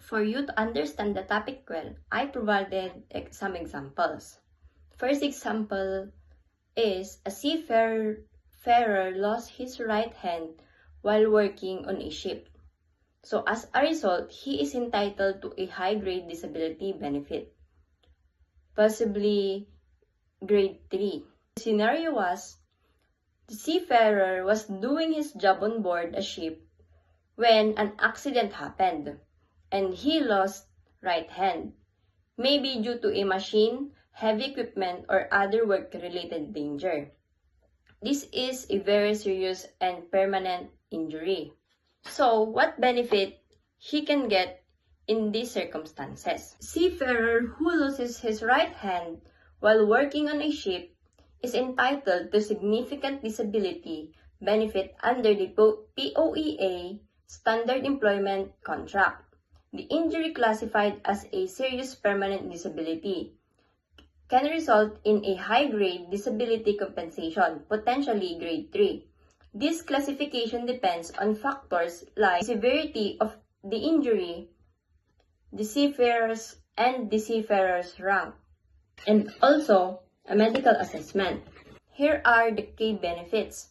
for you to understand the topic well, I provided some examples. First example is a seafarer lost his right hand while working on a ship. So as a result, he is entitled to a high-grade disability benefit, possibly grade 3. The scenario was, the seafarer was doing his job on board a ship when an accident happened, and he lost right hand, maybe due to a machine, heavy equipment, or other work-related danger. This is a very serious and permanent injury. So, what benefit he can get in these circumstances? Seafarer who loses his right hand while working on a ship is entitled to significant disability benefit under the POEA Standard Employment Contract. The injury classified as a serious permanent disability can result in a high-grade disability compensation, potentially grade 3. This classification depends on factors like severity of the injury, the seafarer's rank, and also a medical assessment. Here are the key benefits.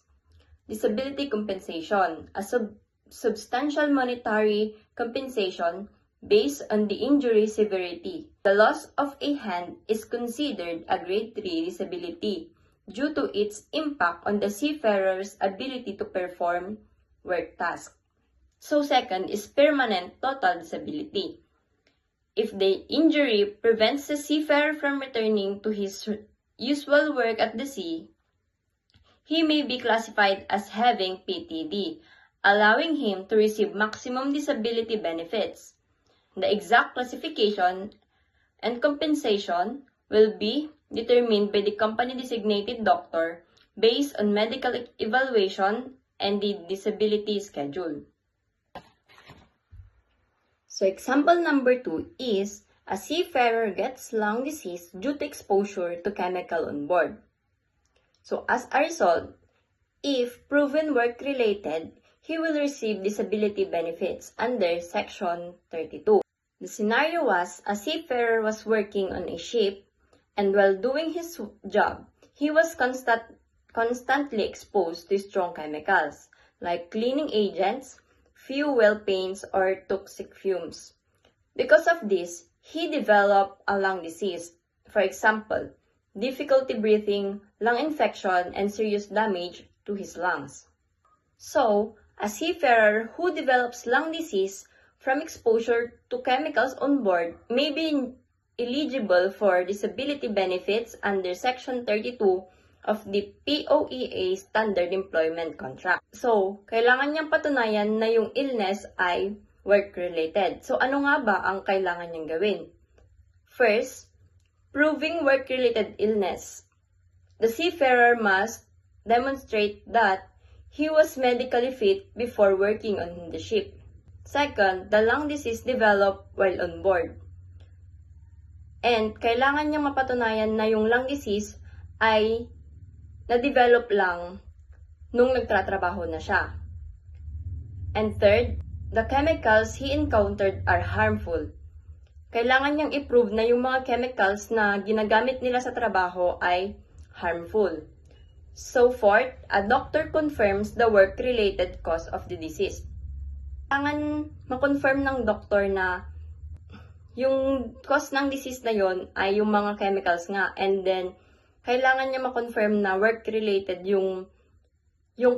Disability compensation, a substantial monetary compensation based on the injury severity. The loss of a hand is considered a grade 3 disability due to its impact on the seafarer's ability to perform work tasks. So second is permanent total disability. If the injury prevents the seafarer from returning to his usual work at the sea, he may be classified as having PTD, allowing him to receive maximum disability benefits. The exact classification and compensation will be determined by the company-designated doctor based on medical evaluation and the disability schedule. So example number 2 is a seafarer gets lung disease due to exposure to chemical on board. So as a result, if proven work-related, he will receive disability benefits under Section 32. The scenario was, a seafarer was working on a ship, and while doing his job, he was constantly exposed to strong chemicals, like cleaning agents, fuel paints, or toxic fumes. Because of this, he developed a lung disease. For example, difficulty breathing, lung infection, and serious damage to his lungs. So, a seafarer who develops lung disease from exposure to chemicals on board may be eligible for disability benefits under Section 32 of the POEA Standard Employment Contract. So, kailangan niyang patunayan na yung illness ay work-related. So, ano nga ba ang kailangan niyang gawin? First, proving work-related illness. The seafarer must demonstrate that he was medically fit before working on the ship. Second, the lung disease developed while on board. And kailangan niyang mapatunayan na yung lung disease ay na-develop lang nung nagtatrabaho na siya. And third, the chemicals he encountered are harmful. Kailangan niyang i-prove na yung mga chemicals na ginagamit nila sa trabaho ay harmful. So fourth, a doctor confirms the work-related cause of the disease. Kailangan ma-confirm ng doktor na yung cause ng disease na yon ay yung mga chemicals nga, and then kailangan niya ma-confirm na work-related yung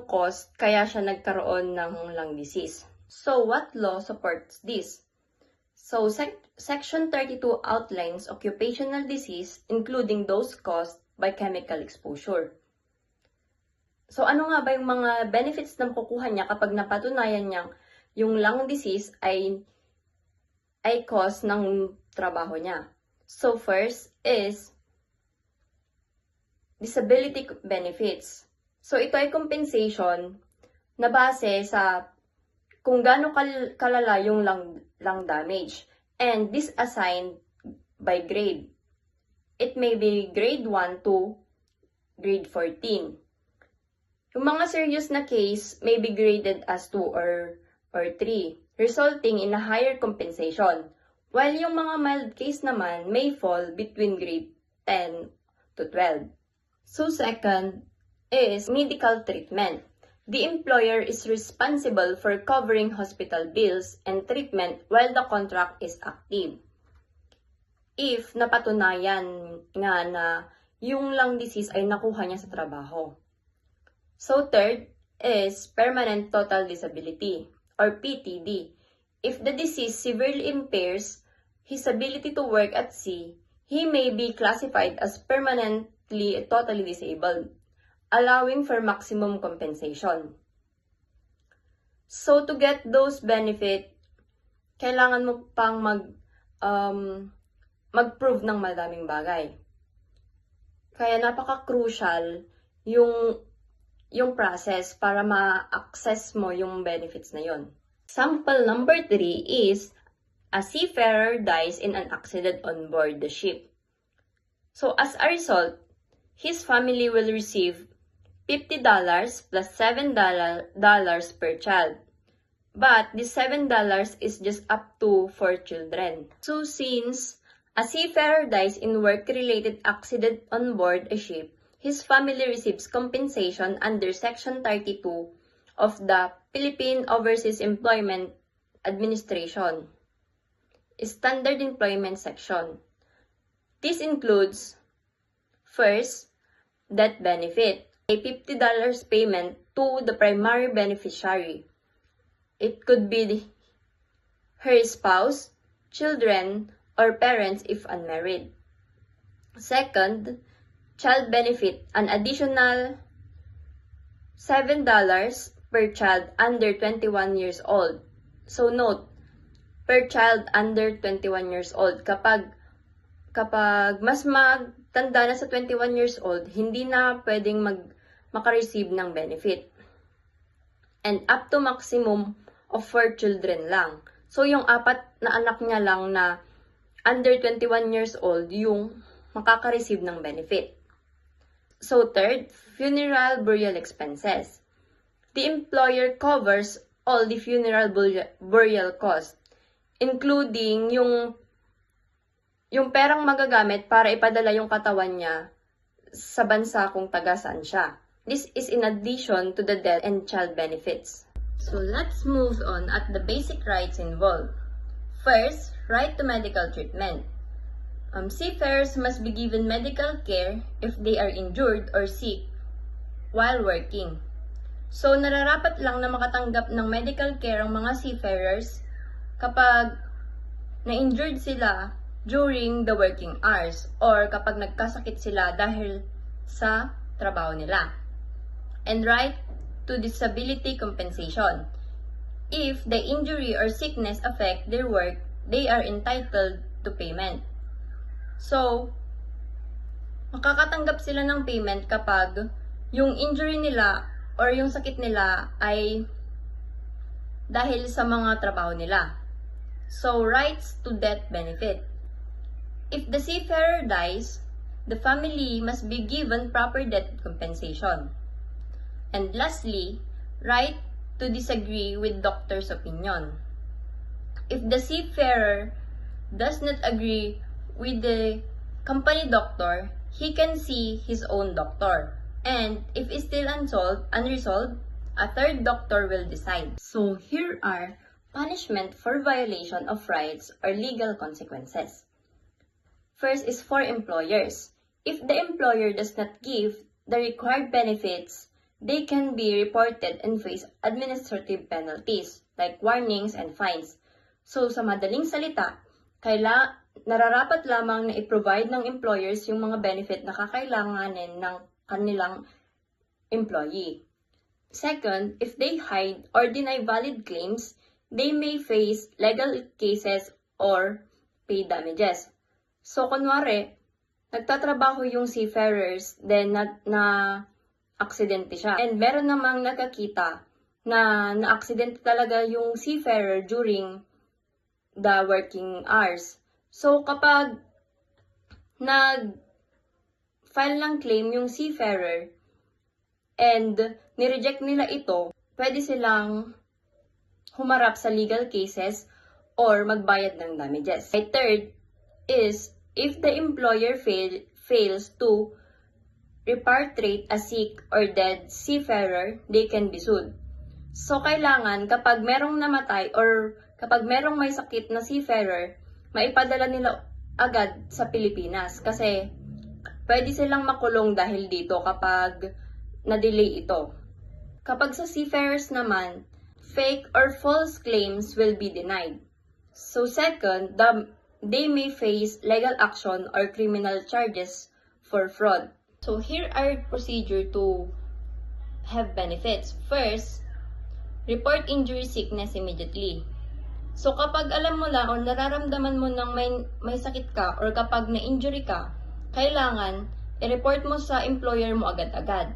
cause kaya siya nagkaroon ng lung disease. So what law supports this? So Section 32 outlines occupational disease including those caused by chemical exposure. So ano nga ba yung mga benefits na makukuha niya kapag napatunayan niya yung lung disease ay cause ng trabaho niya? So first is disability benefits. So ito ay compensation na base sa kung gaano kalala yung lung damage, and this assigned by grade. It may be grade 1 to grade 14. Yung mga serious na case may be graded as 2 or 3. resulting in a higher compensation, while yung mga mild case naman may fall between grade 10 to 12. So second is medical treatment. The employer is responsible for covering hospital bills and treatment while the contract is active. If napatunayan nga na yung lung disease ay nakuha niya sa trabaho. So third is permanent total disability or PTD. If the disease severely impairs his ability to work at sea, he may be classified as permanently totally disabled, allowing for maximum compensation. So to get those benefits, kailangan mo pang mag-prove ng madaming bagay. Kaya napaka-crucial yung process para ma-access mo yung benefits na yon. Sample number 3 is a seafarer dies in an accident on board the ship. So as a result, his family will receive $50 plus $7 per child. But this $7 is just up to 4 children. So since a seafarer dies in work-related accident on board a ship, his family receives compensation under Section 32 of the Philippine Overseas Employment Administration, Standard Employment Section. This includes, first, death benefit, a $50 payment to the primary beneficiary. It could be her spouse, children, or parents if unmarried. Second, child benefit, an additional $7 per child under 21 years old. So note, per child under 21 years old. Kapag mas magtanda na sa 21 years old, hindi na pwedeng makareceive ng benefit. And up to maximum of 4 children lang. So yung 4 na anak niya lang na under 21 years old yung makaka-receive ng benefit. So third, funeral burial expenses. The employer covers all the funeral burial costs, including yung perang magagamit para ipadala yung katawan niya sa bansa kung taga saan siya. This is in addition to the death and child benefits. So let's move on at the basic rights involved. First, right to medical treatment. Seafarers must be given medical care if they are injured or sick while working. So, nararapat lang na makatanggap ng medical care ang mga seafarers kapag na-injured sila during the working hours or kapag nagkasakit sila dahil sa trabaho nila. And right to disability compensation. If the injury or sickness affect their work, they are entitled to payment. So, makakatanggap sila ng payment kapag yung injury nila or yung sakit nila ay dahil sa mga trabaho nila. So, rights to death benefit. If the seafarer dies, the family must be given proper death compensation. And lastly, right to disagree with doctor's opinion. If the seafarer does not agree with the company doctor, he can see his own doctor. And if it's still unresolved, a third doctor will decide. So here are punishment for violation of rights or legal consequences. First is for employers. If the employer does not give the required benefits, they can be reported and face administrative penalties like warnings and fines. So sa madaling salita, nararapat lamang na i-provide ng employers yung mga benefit na kakailanganin ng kanilang employee. Second, if they hide or deny valid claims, they may face legal cases or pay damages. So kunwari, nagtatrabaho yung seafarers, then na aksidente siya. And meron namang nakakita na na-aksidente talaga yung seafarer during the working hours. So, kapag nag-file ng claim yung seafarer and nireject nila ito, pwede silang humarap sa legal cases or magbayad ng damages. My third is if the employer fails to repatriate a sick or dead seafarer, they can be sued. So, kailangan kapag merong namatay or kapag merong may sakit na seafarer, maipadala nila agad sa Pilipinas kasi pwede silang makulong dahil dito kapag na-delay ito. Kapag sa seafarers naman, fake or false claims will be denied. So second, they may face legal action or criminal charges for fraud. So here are procedure to have benefits. First, report injury sickness immediately. So kapag alam mo lang or nararamdaman mo nang may sakit ka or kapag na-injury ka, kailangan i-report mo sa employer mo agad-agad.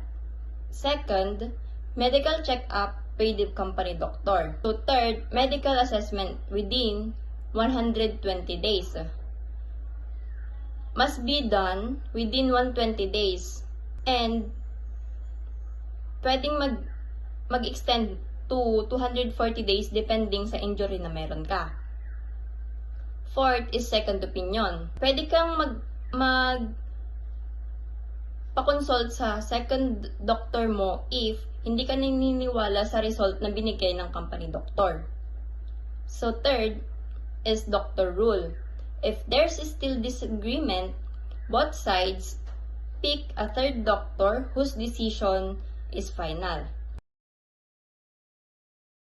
Second, medical check-up paid with company doctor. So third, medical assessment within 120 days. Must be done within 120 days. And pwedeng mag-extend to 240 days depending sa injury na meron ka. Fourth is second opinion. Pwede kang pa-consult sa second doctor mo if hindi ka naniniwala sa result na binigay ng company doctor. So third is doctor rule. If there's still disagreement, both sides pick a third doctor whose decision is final.